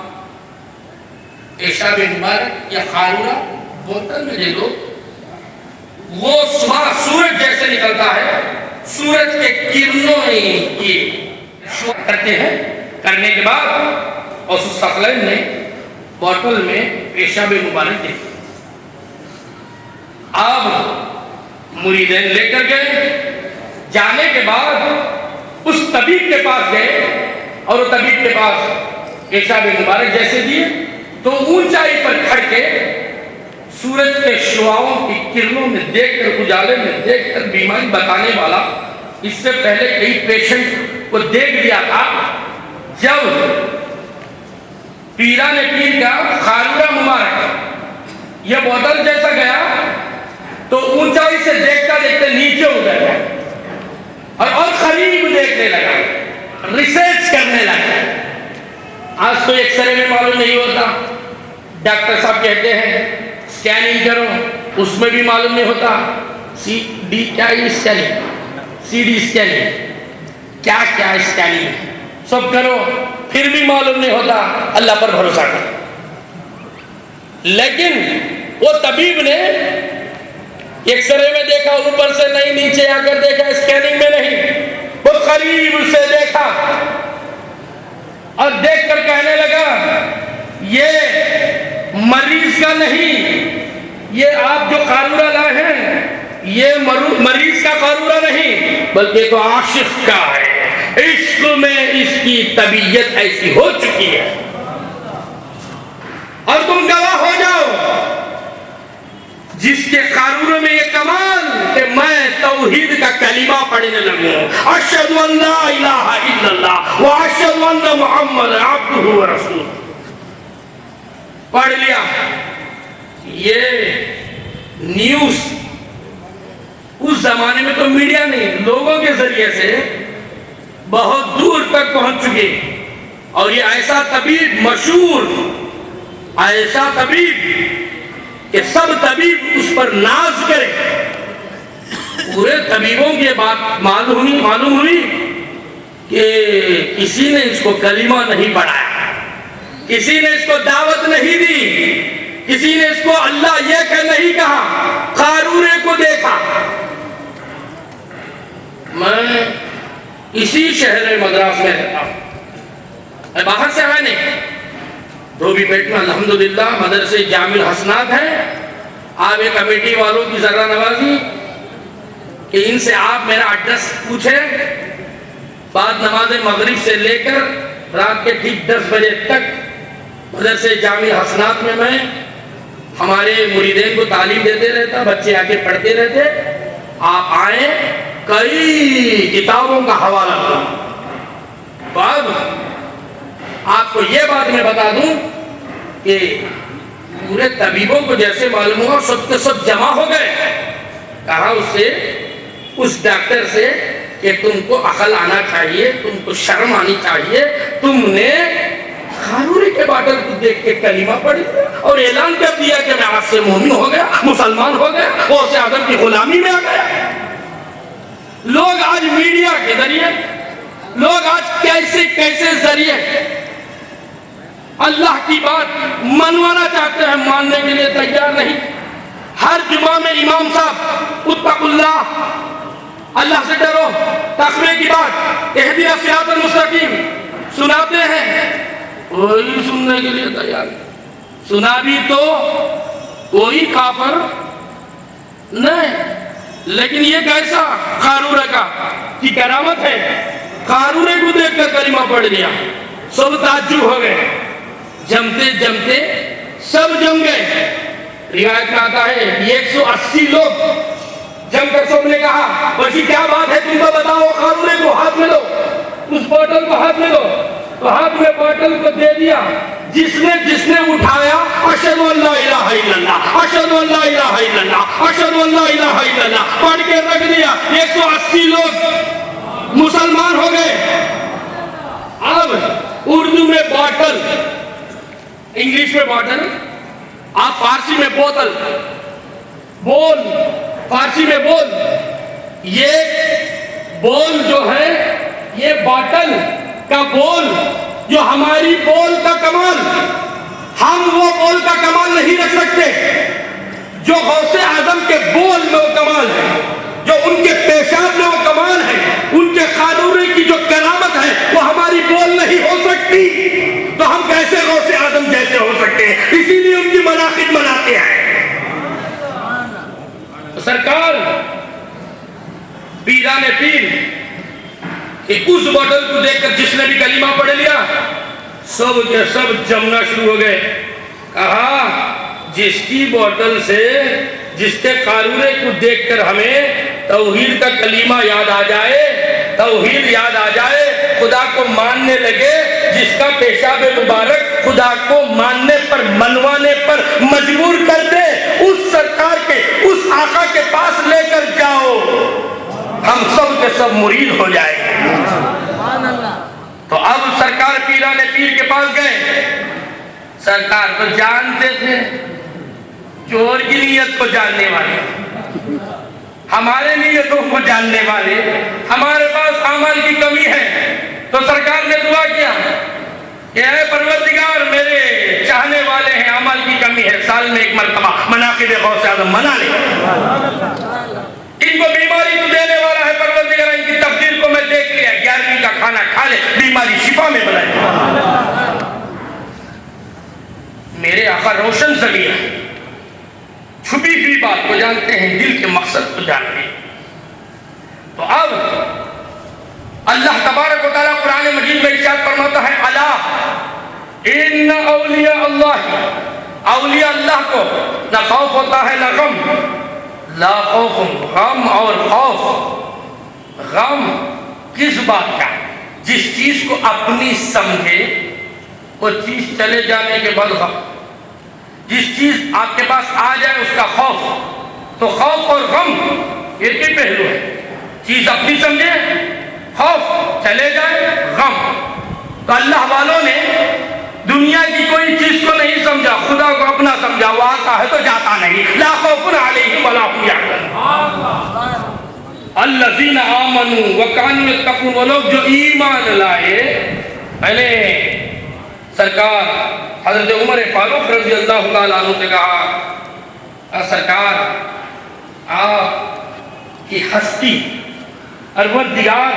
پیشاب مبارک یا خارورہ بوتل میں دے دو. وہ صبح سورج جیسے نکلتا ہے، سورج کے کرنوں کی شو کرتے ہیں. کرنے کے بعد اس ثقلین نے بوتل میں پیشاب مبارک دے. اب مریدین لے کر گئے. جانے کے بعد اس طبیب کے پاس گئے اور وہ طبیب کے پاس پیشاب مبارک جیسے دیے تو اونچائی پر کھڑ کے سورج کے شعاؤں کی کرنوں میں دیکھ کر، اجالے میں دیکھ کر بیماری بتانے والا اس سے پہلے کئی پیشنٹ کو دیکھ لیا تھا. جب پیران پیر کا خارورہ مبارک یہ بوتل جیسا گیا تو اونچائی سے دیکھتا دیکھتے نیچے اتر گیا اور قریب دیکھنے لگا، ریسرچ کرنے لگا. آج تو ایکس رے میں معلوم نہیں ہوتا، ڈاکٹر صاحب کہتے ہیں اسکیننگ کرو، اس میں بھی معلوم نہیں ہوتا. سی ڈی کیا اسکیننگ، سی ڈی اسکیننگ، کیا کیا اسکیننگ سب کرو پھر بھی معلوم نہیں ہوتا. اللہ پر بھروسہ کرو. لیکن وہ طبیب نے ایکس رے میں دیکھا، اوپر سے نہیں، نیچے آ کر دیکھا، اسکیننگ میں نہیں، وہ قریب سے دیکھا اور دیکھ کر کہنے لگا یہ مریض کا نہیں، یہ آپ جو قارورہ لائے ہیں یہ مریض کا قارورہ نہیں بلکہ تو عاشق کا ہے. عشق میں اس کی طبیعت ایسی ہو چکی ہے اور تم گواہ ہو جاؤ جس کے قارورے میں یہ کمال کہ میں توحید کا کلمہ پڑھنے لگوں، اشہد ان لا الہ الا اللہ و اشہد ان محمد عبدہ و رسولہ. پڑھ لیا. یہ نیوز اس زمانے میں تو میڈیا نہیں، لوگوں کے ذریعے سے بہت دور تک پہنچ چکے. اور یہ ایسا طبیب مشہور، ایسا طبیب کہ سب طبیب اس پر ناز کرے. پورے طبیبوں کی بات معلوم ہوئی کہ کسی نے اس کو کلمہ نہیں پڑھایا، کسی نے اس کو دعوت نہیں دی، کسی نے اس کو اللہ یہ کہ نہیں کہا. قارورے کو دیکھا. میں اسی شہر مدراس میں رہتا ہوں، باہر سے آئے نہیں. دھوبی پیٹ میں الحمدللہ مدرسے جامع الحسنات ہے. آپ ایک کمیٹی والوں کی ذرہ نوازی کہ ان سے آپ میرا ایڈریس پوچھیں. بعد نماز مغرب سے لے کر رات کے ٹھیک 10 بجے تک مدرسے جامع الحسنات میں ہمارے مریدین کو تعلیم دیتے رہتا، بچے آ کے پڑھتے رہتے. آپ آئیں، کئی کتابوں کا حوالہ دوں. بعد آپ کو یہ بات میں بتا دوں کہ پورے طبیبوں کو جیسے معلوم ہوا سب کے سب جمع ہو گئے. کہا اس ڈاکٹر سے کہ تم کو عقل آنا چاہیے، تم کو شرم آنی چاہیے، تم نے خارورے کے باٹل کو دیکھ کے کلمہ پڑھی اور اعلان کر دیا کہ میں آج سے مومن ہو گیا، مسلمان ہو گیا، غوث اعظم کی غلامی میں آ گیا. لوگ آج میڈیا کے ذریعے، لوگ آج کیسے ذریعے اللہ کی بات منوانا چاہتے ہیں، ماننے کے لیے تیار نہیں. ہر جمعہ میں امام صاحب اتقوا اللہ، اللہ سے ڈرو، تقوی کی بات، اہدنا الصراط المستقیم سناتے ہیں. کوئی سننے کے لیے تیار نہیں. سنا بھی تو کوئی کافر نہیں. لیکن یہ کیسا قارورہ کا کی کرامت ہے. قارورہ کو دیکھ کر کلمہ پڑھ لیا, سب تعجب ہو گئے, جمتے جمتے سب جم گئے. روایت میں آتا ہے 180 لوگ جم کر سب نے کہا ویسی کیا بات ہے, تم کو بتاؤ. قارورہ کو ہاتھ میں لو, اس بوتل کو ہاتھ میں لو. تو ہاتھ میں بوتل کو دے دیا. جس نے اٹھایا اشہد ان لا الہ الا اللہ, اشہد ان لا الہ الا اللہ, اشہد ان لا الہ الا اللہ پڑھ کے رکھ دیا. 180 لوگ مسلمان ہو گئے. اب اردو میں بوتل, انگلش میں بوتل, آپ فارسی میں بوتل, بول فارسی میں بول. یہ بول جو ہے, یہ بوتل کا بول جو ہماری بول کا کمال, ہم وہ بول کا کمال نہیں رکھ سکتے جو غوث اعظم کے بول میں وہ کمال ہے, جو ان کے پیشاب میں وہ کمال ہے, ان کے قارورے کی جو کرامت ہے وہ ہماری بول نہیں ہو سکتی. تو ہم کیسے غوث اعظم جیسے ہو سکتے ہیں؟ اسی لیے ان کی مناقب مناتے ہیں. سرکار پیران پیر کہ اس بوتل کو دیکھ کر جس نے بھی کلمہ پڑھ لیا سب کے سب جمنا شروع ہو گئے. کہا جس کی بوتل سے, جس کے قارورے کو دیکھ کر ہمیں توحید کا کلمہ یاد آ جائے, توحید یاد آ جائے, خدا کو ماننے لگے, جس کا پیشاب مبارک خدا کو ماننے پر, منوانے پر مجبور کر دے, اس سرکار کے, اس آقا کے پاس لے کر جاؤ, ہم سب کے سب مرید ہو جائیں گے. تو اب سرکار پیران پیر کے پاس گئے. سرکار تو جانتے تھے, چور کی نیت کو جاننے والے, ہمارے نیتوں کو جاننے والے, ہمارے پاس اعمال کی کمی ہے. تو سرکار نے دعا کیا کہ اے پروردگار, میرے چاہنے والے ہیں, اعمال کی کمی ہے, سال میں ایک مرتبہ مناقب غوث اعظم منا لے. ان کو بیماری تو دینے والا ہے پروردگار, ان کی تقدیر کو میں دیکھ لیا, 11ویں کا کھانا کھا لے, بیماری شفا میں بدلے. میرے آقا روشن ذریعہ, چھپی ہوئی بات کو جانتے ہیں, دل کے مقصد کو جانتے ہیں. تو اب اللہ تبارک و تعالیٰ قرآن مجید میں ارشاد فرماتا ہے الا ان اولیاء اللہ, اولیاء اللہ کو نہ خوف ہوتا ہے نہ غم. لا خوف, غم اور خوف. غم کس بات کا؟ جس چیز کو اپنی سمجھے وہ چیز چلے جانے کے بعد غم. جس چیز آپ کے پاس آ جائے اس کا خوف. تو خوف اور غم یہ بھی پہلو ہے. چیز اپنی سمجھے خوف, چلے جائے غم. تو اللہ والوں نے دنیا کی کوئی چیز کو نہیں سمجھا, خدا کو اپنا سمجھا. وہ آتا ہے تو جاتا نہیں. لا خوف علیہم ولا هم يحزنون. الذین آمنوا وکانوا یتقون, وہ لوگ جو ایمان لائے. پہلے سرکار حضرت عمر فاروق رضی اللہ تعالیٰ عنہ نے کہا سرکار آپ کی ہستی, پروردگار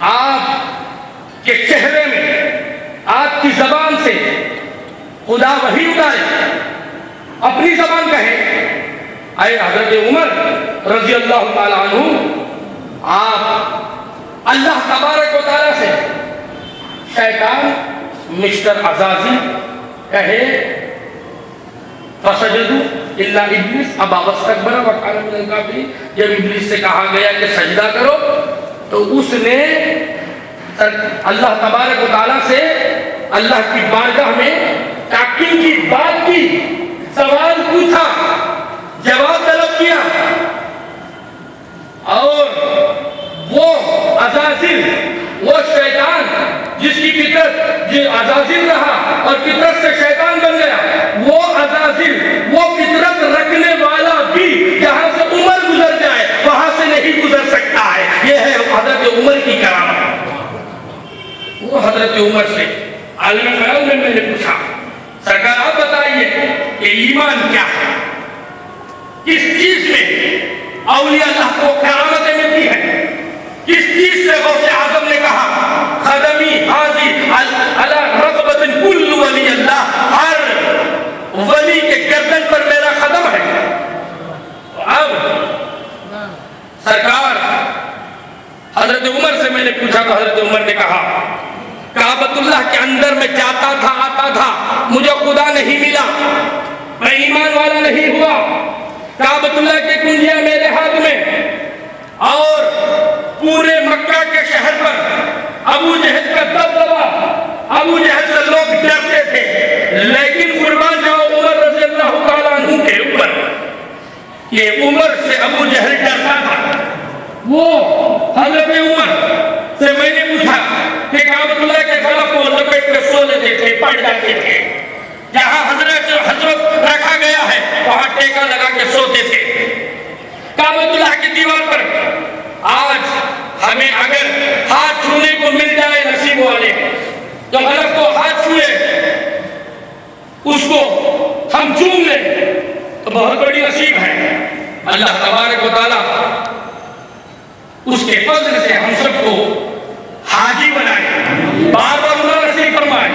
آپ کے چہرے میں, آپ کی زبان سے خدا وحی اتارے, اپنی زبان کہے. اے حضرت عمر رضی اللہ تعالیٰ عنہ, آپ اللہ تبارک و تعالیٰ سے شیطان مسٹر عزازی کہے فسجدوا الا ابلیس ابا واستکبر وکان من الکافرین. جب ابلیس سے کہا گیا کہ سجدہ کرو تو اس نے اللہ تبارک و تعالیٰ سے اللہ کی بارگاہ میں تاکید کی بات کی, سوال پوچھا, جواب طلب کیا. اور وہ عزازیل, وہ شیطان جس کی فطرت جو عزازیل رہا اور فطرت سے شیطان بن گیا, وہ عزازیل, وہ فطرت رکھنے والا بھی جہاں سے عمر گزر جائے وہاں سے نہیں گزر سکتا ہے. یہ ہے حضرت عمر کی کرامت. وہ حضرت عمر سے عالم خیال میں نے پوچھا سرکار آپ بتائیے کہ ایمان کیا ہے, کس چیز میں اولیاء اللہ کو کرامتیں ملتی ہیں, کس چیز سے غوث اعظم نے کہا خدمی حاضی علی رغبت سرکار حضرت عمر سے میں نے پوچھا تو حضرت عمر نے کہا کعبۃ اللہ کے اندر میں جاتا تھا آتا تھا مجھے خدا نہیں ملا، میں ایمان والا نہیں ہوا، کعبۃ اللہ کی کنجیاں میرے ہاتھ میں، اور پورے مکہ کے شہر پر ابو جہل کا دبدبا، ابو جہل سے لوگ ڈرتے تھے، لیکن قربان جاؤ عمر رضی اللہ تعالیٰ عنہ کے اوپر کہ عمر سے ابو جہل ڈرتا تھا۔ وہ حضرت عمر سے میں نے پوچھا کہ کعبۃ اللہ کے خلاف کو لپیٹ کے سو لیتے تھے، پڑ جاتے تھے، جہاں حضرت رکھا گیا ہے وہاں ٹیکا لگا کے سوتے تھے کعبۃ اللہ کی دیوار پر۔ آج ہمیں اگر ہاتھ چھونے کو مل جائے نصیب والے تو حضرت کو ہاتھ چھوئے، اس کو ہم چوم لیں تو بہت بڑی نصیب ہے۔ اللہ تبارک و تعالیٰ اس کے فضل سے ہم سب کو حاجی بنائے، بار بار عمر نصیب فرمائے۔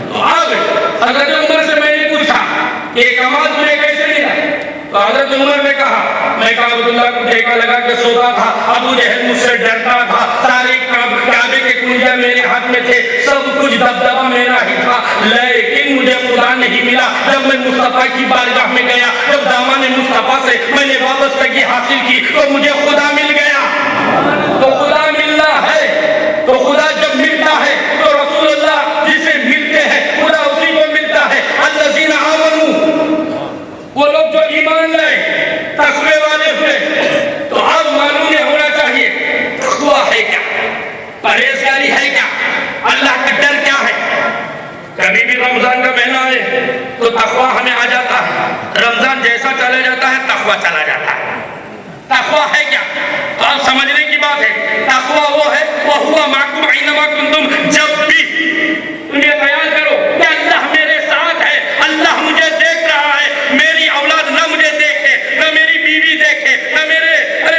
تو اب حضرت عمر سے میں نے پوچھا کہ ایک کمال تجھے کیسے ملا؟ تو حضرت عمر نے کہا میں کعبۃ اللہ کو ٹیکا لگا کے سوتا تھا، ابو جہل مجھ سے ڈرتا تھا، سارے کعبے کے کنجیاں میرے ہاتھ میں تھے، سب کچھ دبدبا میرا ہی تھا، لیکن مجھے خدا نہیں ملا۔ جب میں مصطفیٰ کی بارگاہ میں گیا، جب دامن مصطفیٰ سے میں نے وابستگی حاصل کی تو مجھے خدا مل گیا۔ تو خدا ملنا ہے تو خدا جب ملتا ہے تو رسول اللہ جسے ملتے ہیں خدا اسی کو ملتا ہے۔ الذین آمنوا، وہ لوگ جو ایمان لائے، تقوی والے ہوئے۔ تو اب معلوم یہ ہونا چاہیے تقوی ہے کیا، پرہیزگاری ہے کیا، اللہ کا ڈر کیا ہے۔ کبھی بھی رمضان کا مہینہ آئے تو تقوی ہمیں آ جاتا ہے، رمضان جیسا چلا جاتا ہے تقوی چلا جاتا ہے۔ تقوی ہے کیا؟ تو آپ سمجھنے کی بات ہے، تقوی وہ ہے وَهُوَ مَعَكُمْ أَيْنَمَا كُنتُمْ، جب بھی تم یہ خیال کرو کہ اللہ میرے ساتھ ہے، اللہ مجھے دیکھ رہا ہے، میری اولاد نہ مجھے دیکھے، نہ میری بیوی دیکھے، نہ میرے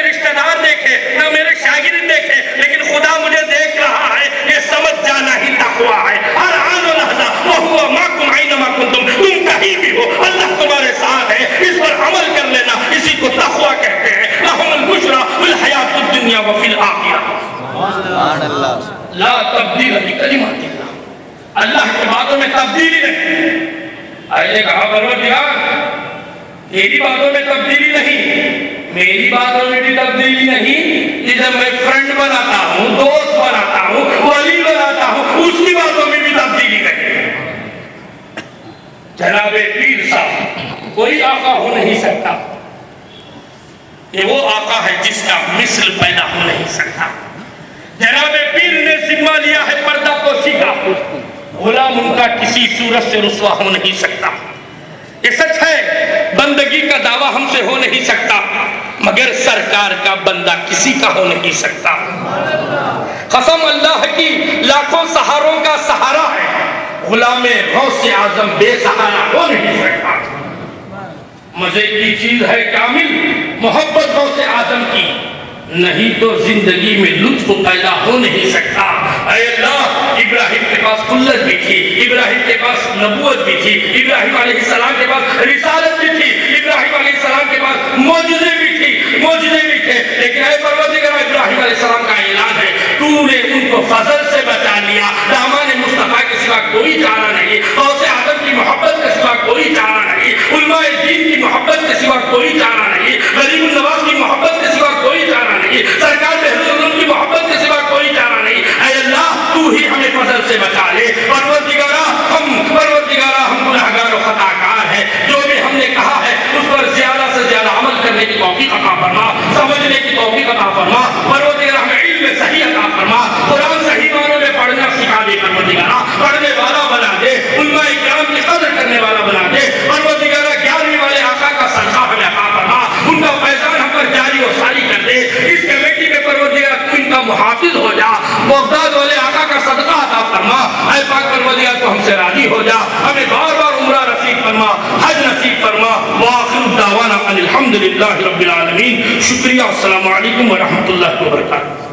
رشتہ دار دیکھے، نہ میرے شاگرد دیکھے، لیکن خدا مجھے دیکھ رہا ہے، یہ سمجھ جانا ہی تقوی ہے۔ ہر آن و لحظہ وَهُوَ مَعَكُمْ أَيْنَمَا كُنتُمْ، تم کہیں بھی ہو اللہ تمہارے ساتھ ہے، اس پر عمل کر لینا، اسی کو تقوی کہتے ہیں۔ لَهُمُ الْبُشْرَى فِي الْحَيَاةِ الدُّنْيَا وَفِي الْآخِرَةِ لا تبدیل لکلمات اللہ، اللہ کی باتوں میں تبدیلی نہیں۔ آئے نے کہا پروردگار تیری باتوں میں تبدیلی نہیں، میری باتوں میں بھی تبدیلی نہیں، کہ جب میں فرینڈ بناتا ہوں، دوست بناتا ہوں، ولی بناتا ہوں، اس کی باتوں میں بھی تبدیلی نہیں۔ جناب پیر صاحب کوئی آقا ہو نہیں سکتا، یہ وہ آقا ہے جس کا مثل پیدا ہو نہیں سکتا۔ جناب پیر نے ذمہ لیا ہے پردہ پوشی کا، غلام ان کا کسی صورت سے رسوا ہو نہیں سکتا۔ یہ سچ ہے بندگی کا دعویٰ ہم سے ہو نہیں سکتا، مگر سرکار کا بندہ کسی کا ہو نہیں سکتا۔ قسم اللہ کی لاکھوں سہاروں کا سہارا ہے، غلام غوث اعظم بے سہارا ہو نہیں سکتا۔ مزے کی چیز ہے کامل محبت غوث اعظم کی، نہیں تو زندگی میں لطف پیدا ہو نہیں سکتا۔ اے اللہ ابراہیم کے پاس خلت بھی تھی، ابراہیم کے پاس نبوت بھی تھی، ابراہیم علیہ السلام کے پاس رسالت بھی تھی، ابراہیم علیہ السلام کے پاس معجزے بھی تھے، لیکن اے پروردگار ابراہیم علیہ السلام کا اعلان ہے تو نے ان کو فضل سے بچا لیا، دامان مصطفیٰ کے سوا کوئی چارہ نہیں، غوث اعظم کی محبت کے سوا کوئی چارہ نہیں، علماء دین کی محبت کے سوا کوئی چارہ نہیں، غریب النواز کی محبت کے سوا کوئی چارہ نہیں، سرکار بہرالعلوم کی محبت کے سوا کوئی چارہ نہیں۔ اے اللہ تو ہی ہمیں فضل سے بچا لے۔ پروردگارہ ہم گناہگار و خطاکار ہیں، جو بھی ہم نے کہا ہے اس پر زیادہ سے زیادہ عمل کرنے کی توفیق عطا فرما، سمجھنے کی توفیق عطا فرما۔ پروردگارہ ہمیں علم صحیح عطا فرما، قرآن صحیح معنوں میں پڑھنا سکھا دے، پروردگارہ پڑھنے والا بنا دے، علماء کرام کی قدر کرنے والا بنا دے۔ پروردگارہ 11ویں والے آقا کا صدقہ ہمیں عطا فرما، ان کا فیضان ہم پر جاری و ساری کر دے۔ اس کمیٹی میں پروردگارہ تو ان کا محافظ ہو جا، بغداد والے آقا کا صدقہ عطا فرما۔ اے پاک پروردگار تو ہم سے راضی ہو جا، ہمیں بار بار عمرہ نصیب فرما، حج نصیب فرما۔ وآخر دعوانا الحمدللہ رب العالمین۔ شکریہ، السلام علیکم ورحمۃ اللہ وبرکاتہ۔